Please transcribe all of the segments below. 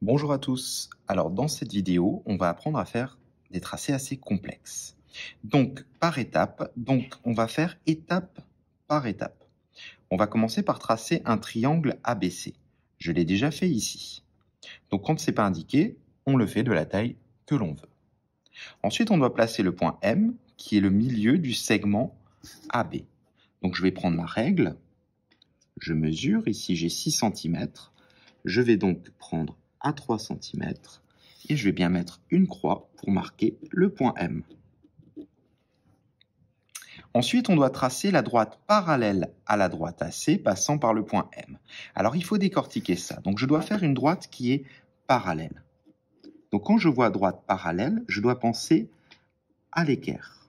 Bonjour à tous. Alors dans cette vidéo, on va apprendre à faire des tracés assez complexes. Donc par étape, on va faire étape par étape. On va commencer par tracer un triangle ABC. Je l'ai déjà fait ici. Donc quand ce n'est pas indiqué, on le fait de la taille que l'on veut. Ensuite, on doit placer le point M qui est le milieu du segment AB. Donc je vais prendre ma règle, je mesure, ici j'ai 6 cm. Je vais donc prendre à 3 cm et je vais bien mettre une croix pour marquer le point M. Ensuite, on doit tracer la droite parallèle à la droite AC passant par le point M. Alors, il faut décortiquer ça. Donc, je dois faire une droite qui est parallèle. Donc, quand je vois droite parallèle, je dois penser à l'équerre.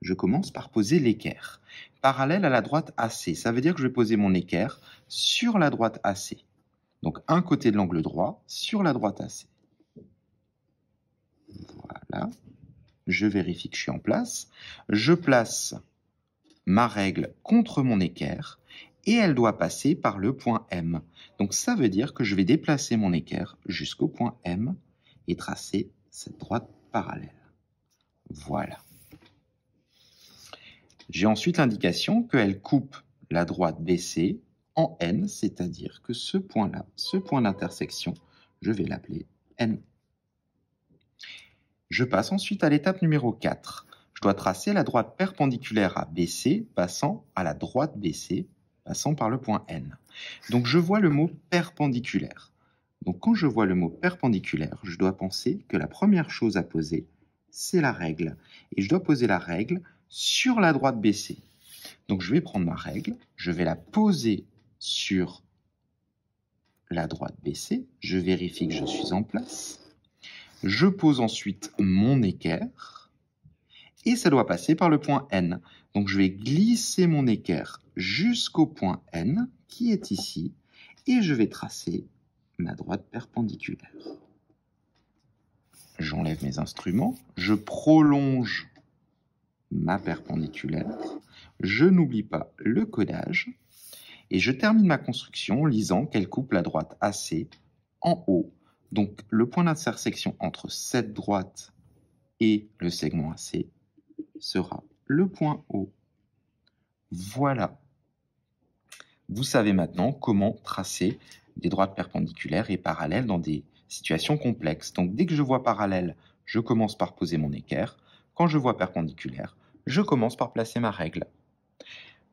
Je commence par poser l'équerre. Parallèle à la droite AC, ça veut dire que je vais poser mon équerre sur la droite AC. Donc, un côté de l'angle droit sur la droite AC. Voilà. Je vérifie que je suis en place. Je place ma règle contre mon équerre et elle doit passer par le point M. Donc, ça veut dire que je vais déplacer mon équerre jusqu'au point M et tracer cette droite parallèle. Voilà. J'ai ensuite l'indication qu'elle coupe la droite BC en N, c'est-à-dire que ce point-là, ce point d'intersection, je vais l'appeler N. Je passe ensuite à l'étape numéro 4. Je dois tracer la droite perpendiculaire à BC, passant à la droite BC, passant par le point N. Donc je vois le mot perpendiculaire. Donc quand je vois le mot perpendiculaire, je dois penser que la première chose à poser, c'est la règle. Et je dois poser la règle sur la droite BC. Donc je vais prendre ma règle, je vais la poser sur la droite BC, je vérifie que je suis en place, je pose ensuite mon équerre et ça doit passer par le point N. Donc je vais glisser mon équerre jusqu'au point N qui est ici et je vais tracer ma droite perpendiculaire. J'enlève mes instruments, je prolonge ma perpendiculaire, je n'oublie pas le codage et je termine ma construction en lisant qu'elle coupe la droite AC en haut. Donc le point d'intersection entre cette droite et le segment AC sera le point O. Voilà. Vous savez maintenant comment tracer des droites perpendiculaires et parallèles dans des situations complexes. Donc dès que je vois parallèle, je commence par poser mon équerre. Quand je vois perpendiculaire, je commence par placer ma règle.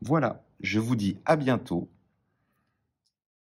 Voilà, je vous dis à bientôt